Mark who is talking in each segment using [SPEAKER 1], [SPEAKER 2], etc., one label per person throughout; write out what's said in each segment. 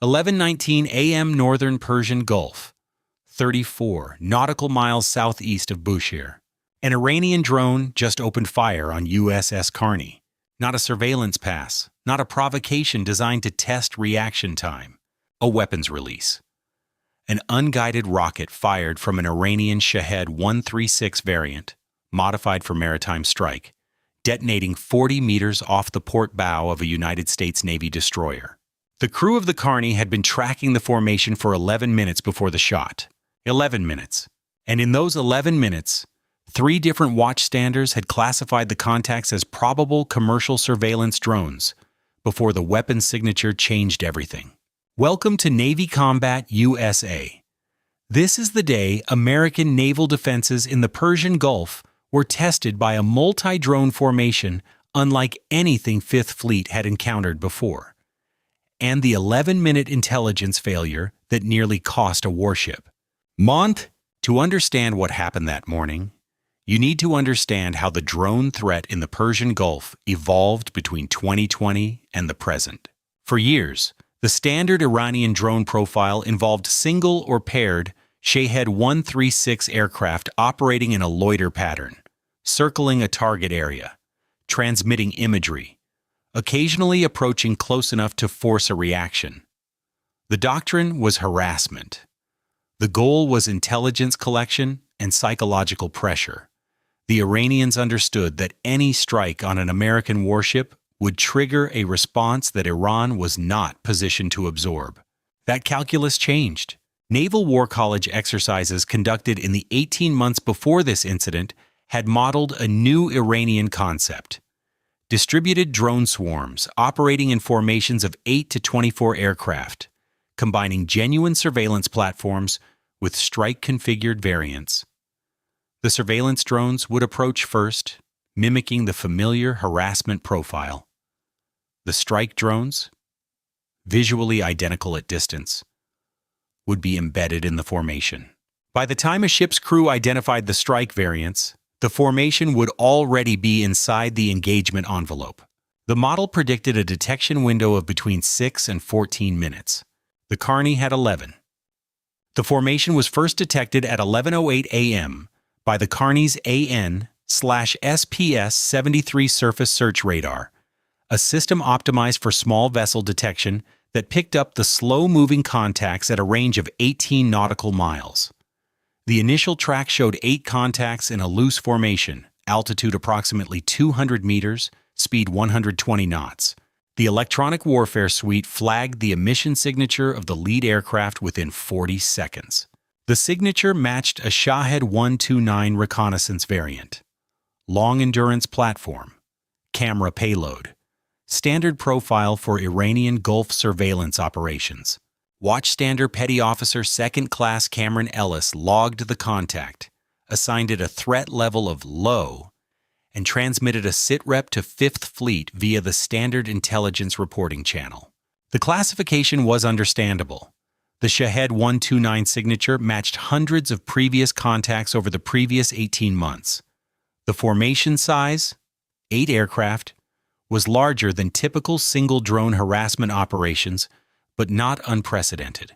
[SPEAKER 1] 11:19 a.m. Northern Persian Gulf, 34 nautical miles southeast of Bushehr. An Iranian drone just opened fire on USS Carney. Not a surveillance pass, not a provocation designed to test reaction time. A weapons release. An unguided rocket fired from an Iranian Shahed 136 variant, modified for maritime strike, detonating 40 meters off the port bow of a United States Navy destroyer. The crew of the Carney had been tracking the formation for 11 minutes before the shot. 11 minutes. And in those 11 minutes, 3 different watchstanders had classified the contacts as probable commercial surveillance drones before the weapons signature changed everything. Welcome to Navy Combat USA. This is the day American naval defenses in the Persian Gulf were tested by a multi-drone formation unlike anything Fifth Fleet had encountered before, and the 11-minute intelligence failure that nearly cost a warship. To understand what happened that morning, you need to understand how the drone threat in the Persian Gulf evolved between 2020 and the present. For years, the standard Iranian drone profile involved single or paired Shahed 136 aircraft operating in a loiter pattern, circling a target area, transmitting imagery, occasionally approaching close enough to force a reaction. The doctrine was harassment. The goal was intelligence collection and psychological pressure. The Iranians understood that any strike on an American warship would trigger a response that Iran was not positioned to absorb. That calculus changed. Naval War College exercises conducted in the 18 months before this incident had modeled a new Iranian concept: distributed drone swarms operating in formations of 8 to 24 aircraft, combining genuine surveillance platforms with strike-configured variants. The surveillance drones would approach first, mimicking the familiar harassment profile. The strike drones, visually identical at distance, would be embedded in the formation. By the time a ship's crew identified the strike variants, the formation would already be inside the engagement envelope. The model predicted a detection window of between 6 and 14 minutes. The Carney had 11. The formation was first detected at 11:08 a.m. by the Carney's AN/SPS-73 surface search radar, a system optimized for small vessel detection that picked up the slow-moving contacts at a range of 18 nautical miles. The initial track showed 8 contacts in a loose formation, altitude approximately 200 meters, speed 120 knots. The electronic warfare suite flagged the emission signature of the lead aircraft within 40 seconds. The signature matched a Shahed 129 reconnaissance variant. Long-endurance platform, camera payload, standard profile for Iranian Gulf surveillance operations. Watchstander Petty Officer 2nd Class Cameron Ellis logged the contact, assigned it a threat level of low, and transmitted a sitrep to 5th Fleet via the Standard Intelligence Reporting Channel. The classification was understandable. The Shahed 129 signature matched hundreds of previous contacts over the previous 18 months. The formation size, 8 aircraft, was larger than typical single-drone harassment operations, but not unprecedented.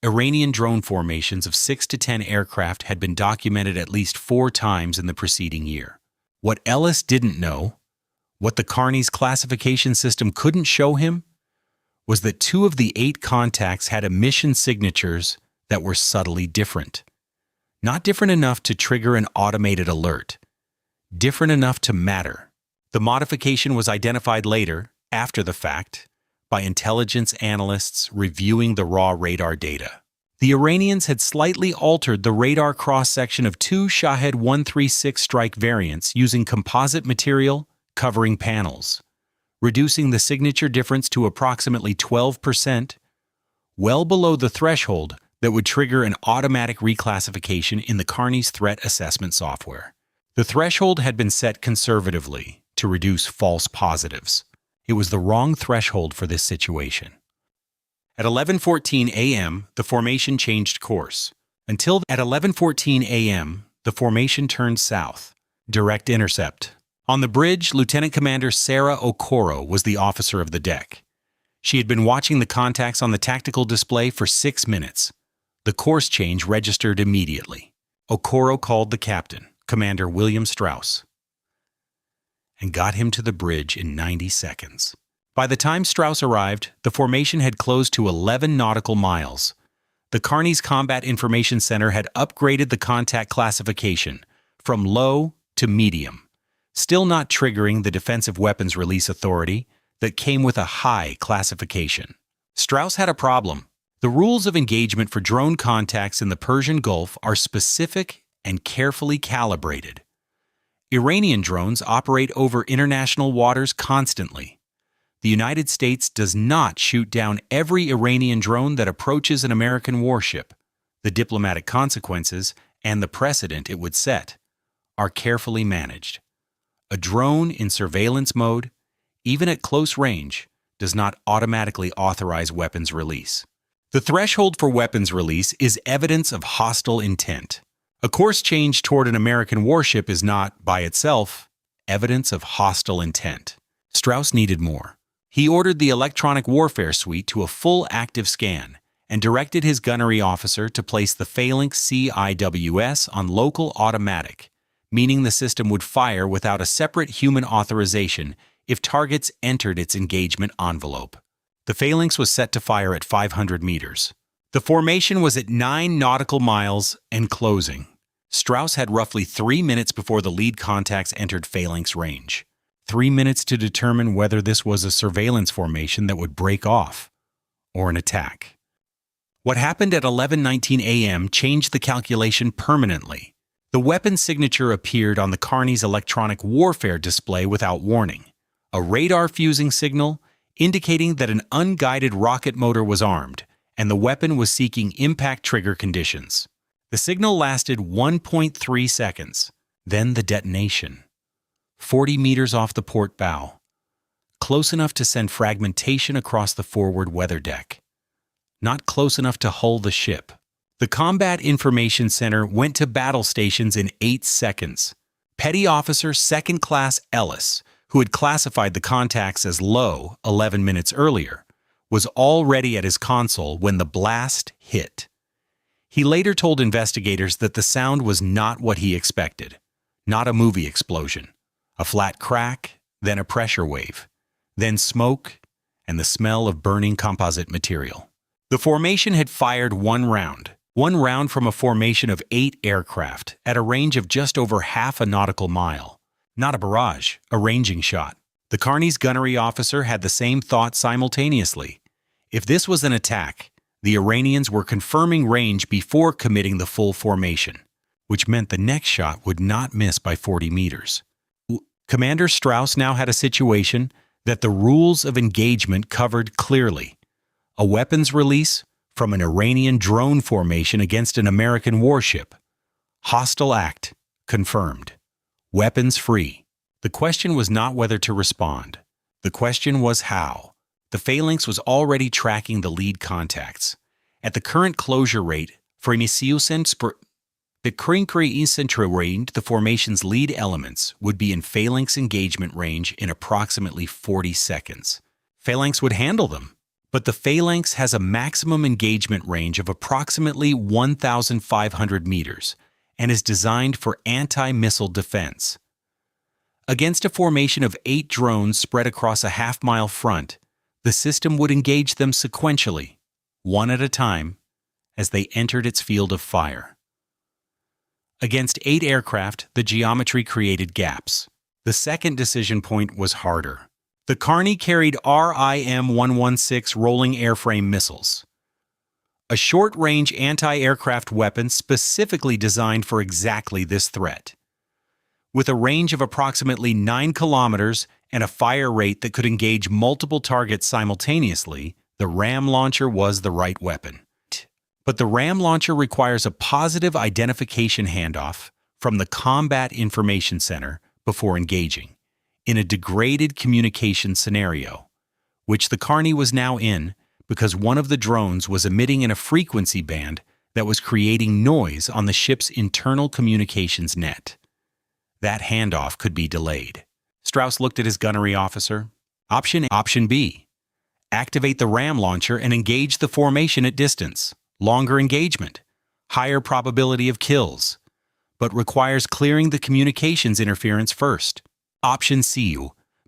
[SPEAKER 1] Iranian drone formations of 6 to 10 aircraft had been documented at least 4 times in the preceding year. What Ellis didn't know, what the Carney's classification system couldn't show him, was that 2 of the 8 contacts had emission signatures that were subtly different. Not different enough to trigger an automated alert. Different enough to matter. The modification was identified later, after the fact, by intelligence analysts reviewing the raw radar data. The Iranians had slightly altered the radar cross-section of 2 Shahed 136 strike variants using composite material covering panels, reducing the signature difference to approximately 12%, well below the threshold that would trigger an automatic reclassification in the Carney's threat assessment software. The threshold had been set conservatively to reduce false positives. It was the wrong threshold for this situation. At 11:14 a.m., the formation changed course. Until at 11:14 a.m., the formation turned south. Direct intercept. On the bridge, Lieutenant Commander Sarah Okoro was the officer of the deck. She had been watching the contacts on the tactical display for 6 minutes. The course change registered immediately. Okoro called the captain, Commander William Strauss, and got him to the bridge in 90 seconds. By the time Strauss arrived, the formation had closed to 11 nautical miles. The Carney's Combat Information Center had upgraded the contact classification from low to medium, still not triggering the Defensive Weapons Release Authority that came with a high classification. Strauss had a problem. The rules of engagement for drone contacts in the Persian Gulf are specific and carefully calibrated. Iranian drones operate over international waters constantly. The United States does not shoot down every Iranian drone that approaches an American warship. The diplomatic consequences and the precedent it would set are carefully managed. A drone in surveillance mode, even at close range, does not automatically authorize weapons release. The threshold for weapons release is evidence of hostile intent. A course change toward an American warship is not, by itself, evidence of hostile intent. Strauss needed more. He ordered the electronic warfare suite to a full active scan and directed his gunnery officer to place the Phalanx CIWS on local automatic, meaning the system would fire without a separate human authorization if targets entered its engagement envelope. The Phalanx was set to fire at 500 meters. The formation was at 9 nautical miles and closing. Strauss had roughly 3 minutes before the lead contacts entered Phalanx range. 3 minutes to determine whether this was a surveillance formation that would break off or an attack. What happened at 11:19 a.m. changed the calculation permanently. The weapon signature appeared on the Carney's electronic warfare display without warning. A radar fusing signal indicating that an unguided rocket motor was armed and the weapon was seeking impact trigger conditions. The signal lasted 1.3 seconds, then the detonation. 40 meters off the port bow, close enough to send fragmentation across the forward weather deck, not close enough to hull the ship. The Combat Information Center went to battle stations in 8 seconds. Petty Officer Second Class Ellis, who had classified the contacts as low 11 minutes earlier, was already at his console when the blast hit. He later told investigators that the sound was not what he expected, not a movie explosion. A flat crack, then a pressure wave, then smoke, and the smell of burning composite material. The formation had fired one round from a formation of 8 aircraft at a range of just over half a nautical mile. Not a barrage, a ranging shot. The Carney's gunnery officer had the same thought simultaneously. If this was an attack, the Iranians were confirming range before committing the full formation, which meant the next shot would not miss by 40 meters. Commander Strauss now had a situation that the rules of engagement covered clearly. A weapons release from an Iranian drone formation against an American warship. Hostile act confirmed. Weapons free. The question was not whether to respond. The question was how. The Phalanx was already tracking the lead contacts. At the current closure rate, for the current range, the formation's lead elements would be in Phalanx engagement range in approximately 40 seconds. Phalanx would handle them, but the Phalanx has a maximum engagement range of approximately 1,500 meters and is designed for anti-missile defense. Against a formation of 8 drones spread across a half-mile front, the system would engage them sequentially, one at a time, as they entered its field of fire. Against 8 aircraft, the geometry created gaps. The second decision point was harder. The Carney carried RIM-116 rolling airframe missiles, a short-range anti-aircraft weapon specifically designed for exactly this threat. With a range of approximately 9 kilometers and a fire rate that could engage multiple targets simultaneously, the RAM launcher was the right weapon. But the RAM launcher requires a positive identification handoff from the Combat Information Center before engaging, in a degraded communication scenario, which the Carney was now in because one of the drones was emitting in a frequency band that was creating noise on the ship's internal communications net. That handoff could be delayed. Strauss looked at his gunnery officer. Option B. Activate the ram launcher and engage the formation at distance. Longer engagement. Higher probability of kills, but requires clearing the communications interference first. Option C.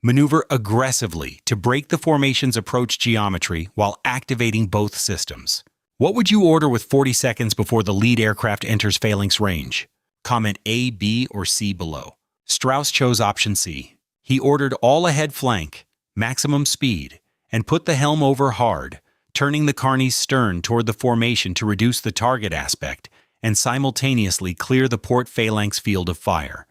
[SPEAKER 1] Maneuver aggressively to break the formation's approach geometry while activating both systems. What would you order with 40 seconds before the lead aircraft enters phalanx range? Comment A, B, or C below. Strauss chose option C. He ordered all ahead flank, maximum speed, and put the helm over hard, turning the Carney's stern toward the formation to reduce the target aspect and simultaneously clear the port phalanx field of fire.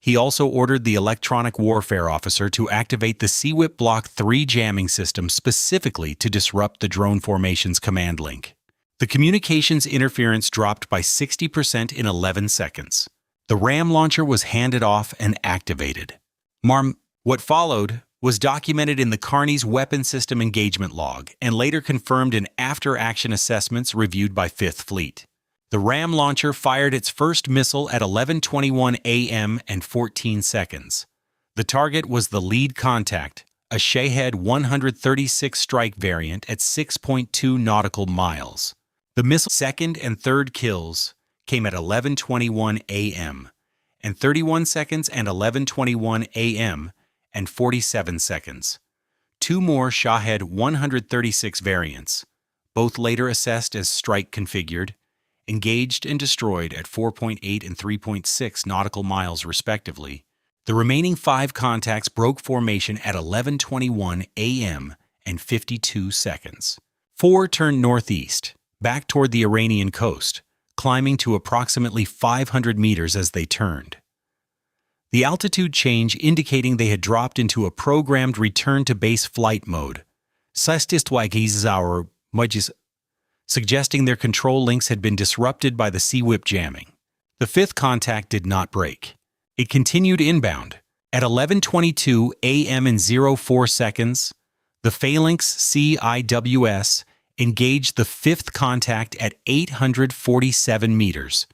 [SPEAKER 1] He also ordered the electronic warfare officer to activate the CWIP Block 3 jamming system specifically to disrupt the drone formation's command link. The communications interference dropped by 60% in 11 seconds. The ram launcher was handed off and activated. What followed was documented in the Carney's weapon system engagement log and later confirmed in after-action assessments reviewed by 5th Fleet. The ram launcher fired its first missile at 11:21 a.m. and 14 seconds. The target was the lead contact, a Shahed 136 strike variant at 6.2 nautical miles. The missile's second and third kills came at 11:21 a.m. and 31 seconds and 11:21 a.m. and 47 seconds. Two more Shahed 136 variants, both later assessed as strike configured, engaged and destroyed at 4.8 and 3.6 nautical miles respectively. The remaining 5 contacts broke formation at 11:21 a.m. and 52 seconds. 4 turned northeast, back toward the Iranian coast, climbing to approximately 500 meters as they turned. The altitude change indicating they had dropped into a programmed return-to-base flight mode, suggesting their control links had been disrupted by the CWIP jamming. The 5th contact did not break. It continued inbound. At 11:22 a.m. and 04 seconds, the Phalanx CIWS engaged the 5th contact at 847 meters.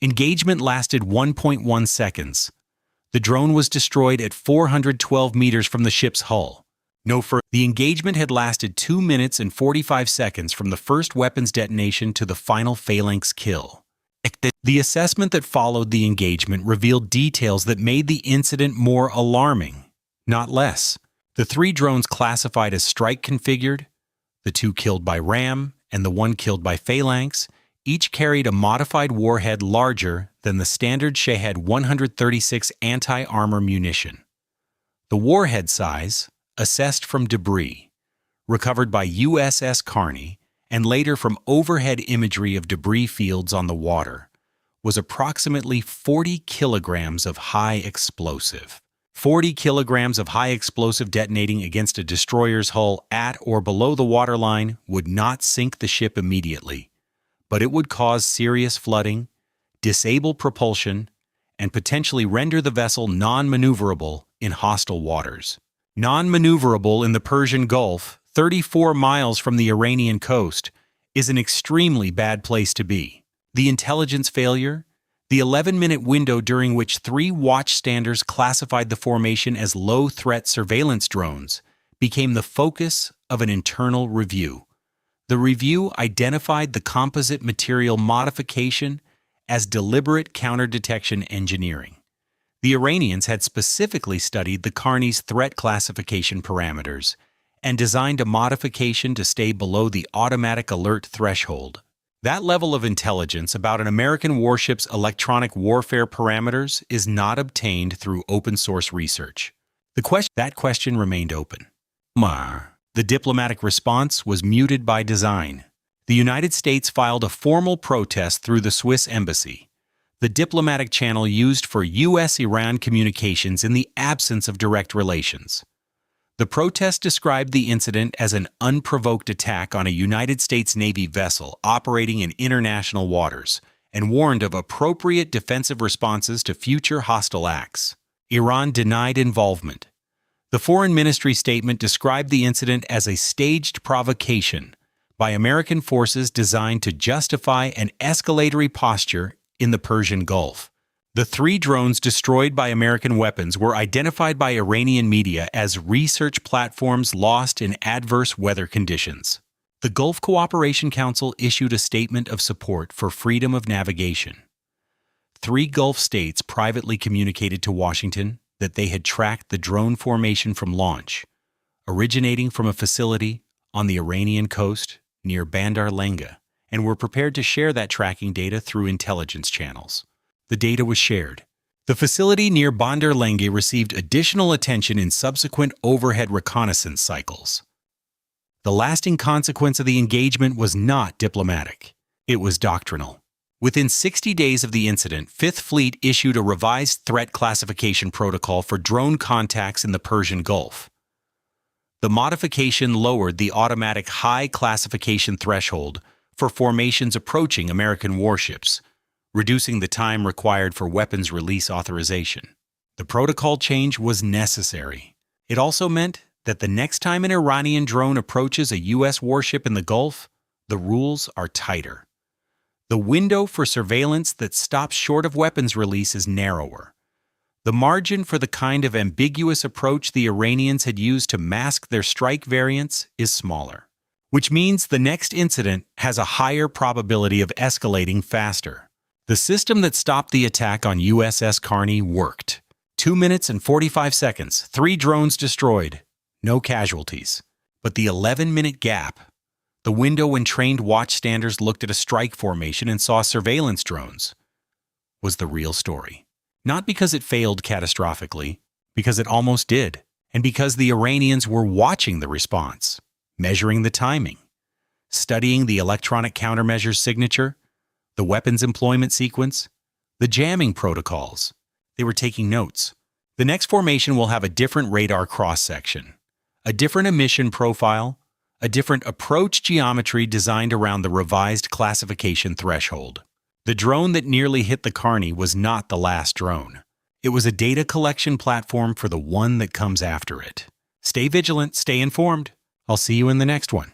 [SPEAKER 1] Engagement lasted 1.1 seconds. The drone was destroyed at 412 meters from the ship's hull. No further. The engagement had lasted 2 minutes and 45 seconds from the first weapons detonation to the final phalanx kill. The assessment that followed the engagement revealed details that made the incident more alarming, not less. The 3 drones classified as strike configured, the 2 killed by ram and the 1 killed by phalanx, each carried a modified warhead larger than the standard Shahed 136 anti-armor munition. The warhead size, assessed from debris, recovered by USS Carney, and later from overhead imagery of debris fields on the water, was approximately 40 kilograms of high explosive. 40 kilograms of high explosive detonating against a destroyer's hull at or below the waterline would not sink the ship immediately, but it would cause serious flooding, disable propulsion, and potentially render the vessel non-maneuverable in hostile waters. Non-maneuverable in the Persian Gulf, 34 miles from the Iranian coast, is an extremely bad place to be. The intelligence failure, the 11-minute window during which 3 watchstanders classified the formation as low-threat surveillance drones, became the focus of an internal review. The review identified the composite material modification as deliberate counter-detection engineering. The Iranians had specifically studied the Carney's threat classification parameters and designed a modification to stay below the automatic alert threshold. That level of intelligence about an American warship's electronic warfare parameters is not obtained through open-source research. That question remained open. The diplomatic response was muted by design. The United States filed a formal protest through the Swiss embassy, the diplomatic channel used for U.S.-Iran communications in the absence of direct relations. The protest described the incident as an unprovoked attack on a United States Navy vessel operating in international waters and warned of appropriate defensive responses to future hostile acts. Iran denied involvement. The Foreign Ministry statement described the incident as a staged provocation by American forces designed to justify an escalatory posture in the Persian Gulf. The 3 drones destroyed by American weapons were identified by Iranian media as research platforms lost in adverse weather conditions. The Gulf Cooperation Council issued a statement of support for freedom of navigation. 3 Gulf states privately communicated to Washington that they had tracked the drone formation from launch, originating from a facility on the Iranian coast near Bandar Lenga, and were prepared to share that tracking data through intelligence channels. The data was shared. The facility near Bandar Lenga received additional attention in subsequent overhead reconnaissance cycles. The lasting consequence of the engagement was not diplomatic. It was doctrinal. Within 60 days of the incident, 5th Fleet issued a revised threat classification protocol for drone contacts in the Persian Gulf. The modification lowered the automatic high classification threshold for formations approaching American warships, reducing the time required for weapons release authorization. The protocol change was necessary. It also meant that the next time an Iranian drone approaches a U.S. warship in the Gulf, the rules are tighter. The window for surveillance that stops short of weapons release is narrower. The margin for the kind of ambiguous approach the Iranians had used to mask their strike variants is smaller, which means the next incident has a higher probability of escalating faster. The system that stopped the attack on USS Carney worked. 2 minutes and 45 seconds, 3 drones destroyed, no casualties. But the 11-minute gap, the window when trained watchstanders looked at a strike formation and saw surveillance drones, was the real story. Not because it failed catastrophically, because it almost did, and because the Iranians were watching the response, measuring the timing, studying the electronic countermeasures signature, the weapons employment sequence, the jamming protocols. They were taking notes. The next formation will have a different radar cross-section, a different emission profile, a different approach geometry designed around the revised classification threshold. The drone that nearly hit the Carney was not the last drone. It was a data collection platform for the one that comes after it. Stay vigilant, stay informed. I'll see you in the next one.